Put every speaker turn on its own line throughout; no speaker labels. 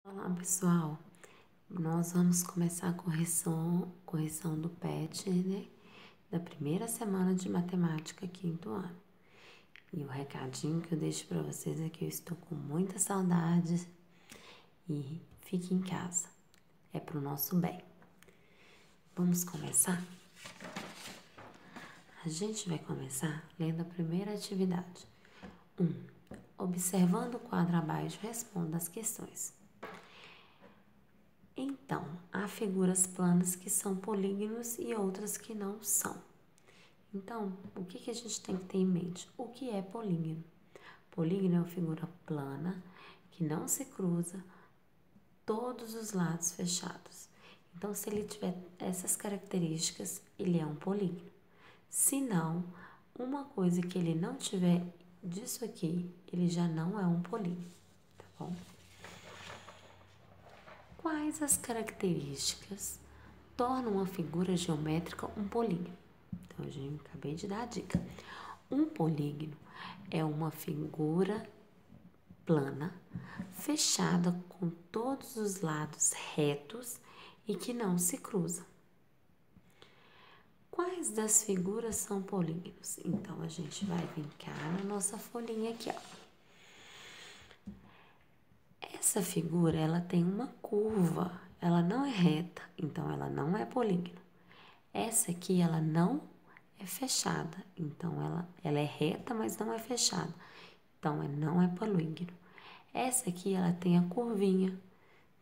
Olá pessoal, nós vamos começar a correção do PET, né? Da primeira semana de matemática, quinto ano. E o recadinho que eu deixo para vocês é que eu estou com muita saudade e fique em casa, é para o nosso bem. Vamos começar? A gente vai começar lendo a primeira atividade. 1. Observando o quadro abaixo, responda as questões. Então, há figuras planas que são polígonos e outras que não são. Então, o que a gente tem que ter em mente? O que é polígono? Polígono é uma figura plana que não se cruza, todos os lados fechados. Então, se ele tiver essas características, ele é um polígono. Se não, uma coisa que ele não tiver disso aqui, ele já não é um polígono, tá bom? Quais as características tornam uma figura geométrica um polígono? Então, eu acabei de dar a dica. Um polígono é uma figura plana, fechada com todos os lados retos e que não se cruzam. Quais das figuras são polígonos? Então, a gente vai vir cá na nossa folhinha aqui, ó. Essa figura, ela tem uma curva, ela não é reta, então ela não é polígono. Essa aqui, ela não é fechada, então ela é reta, mas não é fechada, então não é polígono. Essa aqui, ela tem a curvinha,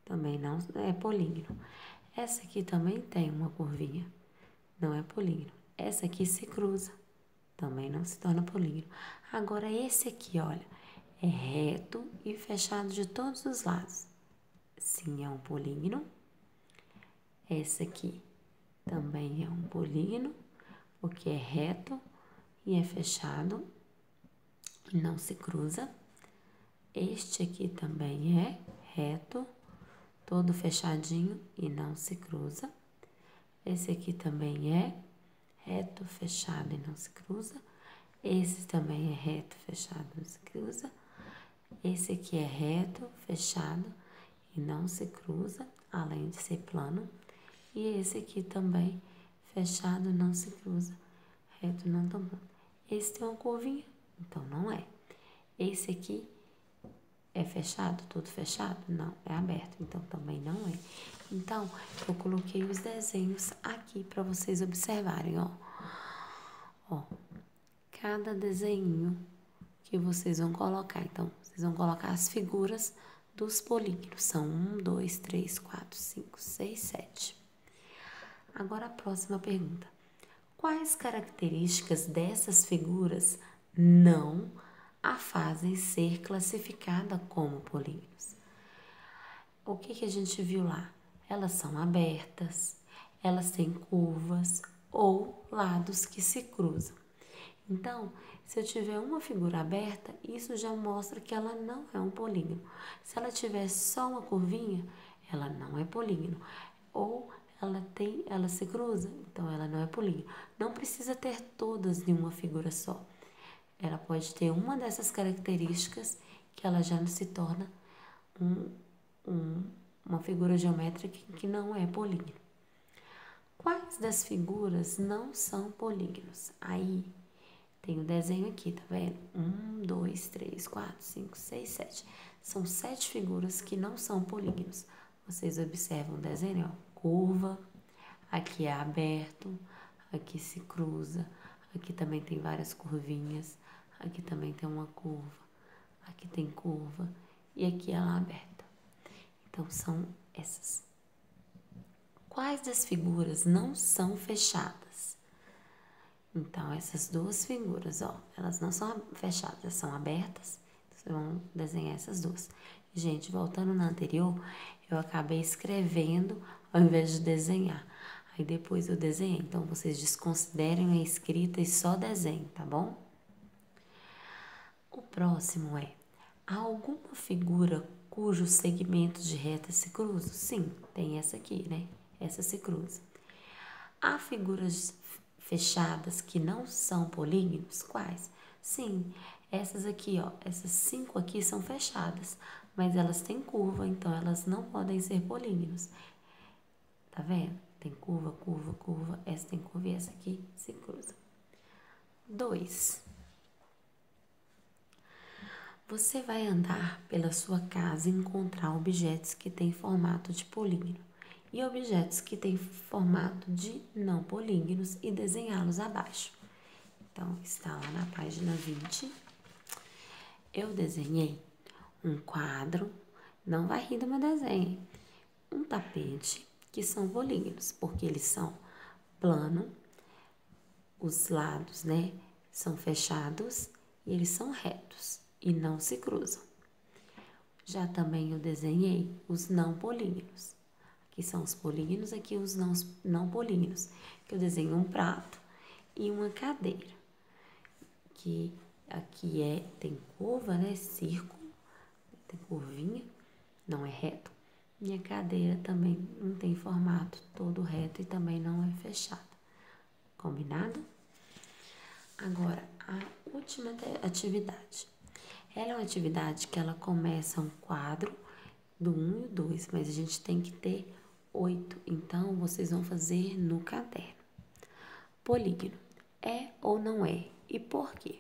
também não é polígono. Essa aqui também tem uma curvinha, não é polígono. Essa aqui se cruza, também não se torna polígono. Agora, esse aqui, olha, é reto e fechado de todos os lados. Sim, é um polígono. Esse aqui também é um polígono, porque é reto e é fechado e não se cruza. Este aqui também é reto, todo fechadinho e não se cruza. Esse aqui também é reto, fechado e não se cruza. Esse também é reto, fechado e não se cruza. Esse aqui é reto, fechado e não se cruza, além de ser plano. E esse aqui também, fechado, não se cruza, reto, não tão plano. Esse tem uma curvinha, então não é. Esse aqui é fechado, todo fechado? Não, é aberto, então também não é. Então, eu coloquei os desenhos aqui para vocês observarem, ó. Ó, cada desenho que vocês vão colocar. Então, vocês vão colocar as figuras dos polígonos. São 1, 2, 3, 4, 5, 6, 7. Agora a próxima pergunta. Quais características dessas figuras não a fazem ser classificada como polígonos? O que a gente viu lá? Elas são abertas, elas têm curvas ou lados que se cruzam. Então, se eu tiver uma figura aberta, isso já mostra que ela não é um polígono. Se ela tiver só uma curvinha, ela não é polígono. Ou ela se cruza, então ela não é polígono. Não precisa ter todas em uma figura só. Ela pode ter uma dessas características que ela já se torna uma figura geométrica que não é polígono. Quais das figuras não são polígonos? Aí tem o desenho aqui, tá vendo? 1, 2, 3, 4, 5, 6, 7. São 7 figuras que não são polígonos. Vocês observam o desenho, ó. Curva, aqui é aberto, aqui se cruza, aqui também tem várias curvinhas, aqui também tem uma curva, aqui tem curva e aqui ela é aberta. Então, são essas. Quais das figuras não são fechadas? Então, essas duas figuras, ó, elas não são fechadas, elas são abertas. Então, vocês vão desenhar essas duas. Gente, voltando na anterior, eu acabei escrevendo ao invés de desenhar. Aí depois eu desenhei. Então, vocês desconsiderem a escrita e só desenhem, tá bom? O próximo é: há alguma figura cujos segmentos de reta se cruzam? Sim, tem essa aqui, né? Essa se cruza. Há figuras fechadas que não são polígonos? Quais? Sim, essas aqui, ó, essas 5 aqui são fechadas, mas elas têm curva, então elas não podem ser polígonos. Tá vendo? Tem curva, curva, curva, essa tem curva e essa aqui se cruza. 2. Você vai andar pela sua casa e encontrar objetos que têm formato de polígono e objetos que têm formato de não polígonos e desenhá-los abaixo. Então, está lá na página 20. Eu desenhei um quadro, não vai rir do meu desenho, um tapete, que são polígonos, porque eles são plano, os lados, né, são fechados e eles são retos e não se cruzam. Já também eu desenhei os não polígonos. Aqui são os polígonos, aqui os não polígonos. Que eu desenhei um prato e uma cadeira. Que aqui tem curva, né? Círculo, tem curvinha, não é reto. Minha cadeira também não tem formato todo reto e também não é fechada. Combinado? Agora, a última atividade. Ela é uma atividade que ela começa um quadro do 1 e o 2, mas a gente tem que ter 8. Então, vocês vão fazer no caderno. Polígono. É ou não é? E por quê?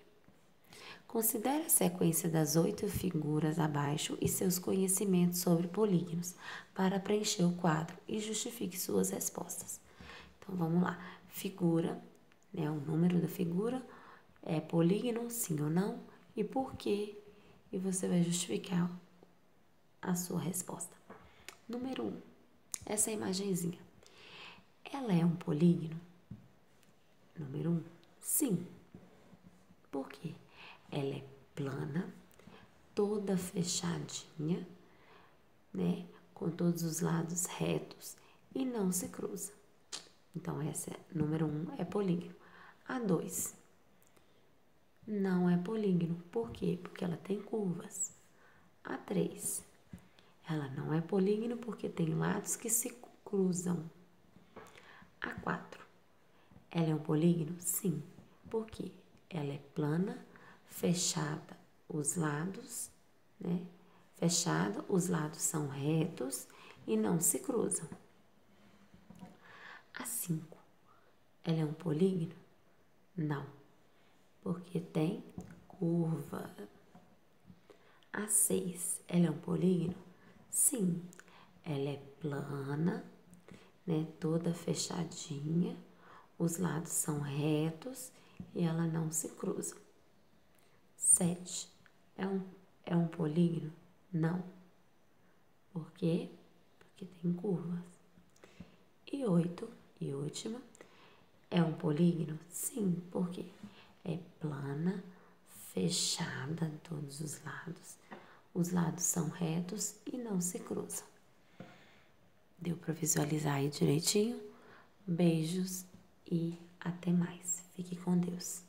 Considere a sequência das 8 figuras abaixo e seus conhecimentos sobre polígonos para preencher o quadro e justifique suas respostas. Então, vamos lá. Figura, né, o número da figura, é polígono, sim ou não, e por quê? E você vai justificar a sua resposta. Número 1. Essa imagenzinha. Ela é um polígono? Número 1. Sim. Por quê? Ela é plana, toda fechadinha, né? Com todos os lados retos e não se cruza. Então, essa número 1 é polígono. A 2 não é polígono. Por quê? Porque ela tem curvas. A 3 ela não é polígono porque tem lados que se cruzam. A 4 ela é um polígono? Sim. Por quê? Ela é plana, fechada os lados, né? Fechada, os lados são retos e não se cruzam. A 5 ela é um polígono? Não, porque tem curva. A 6 ela é um polígono? Sim, ela é plana, né? Toda fechadinha, os lados são retos e ela não se cruza. 7 é um polígono? Não. Por quê? Porque tem curvas. E 8, e última, é um polígono? Sim. Por quê? É plana, fechada em todos os lados. Os lados são retos e não se cruzam. Deu para visualizar aí direitinho? Beijos e até mais. Fique com Deus.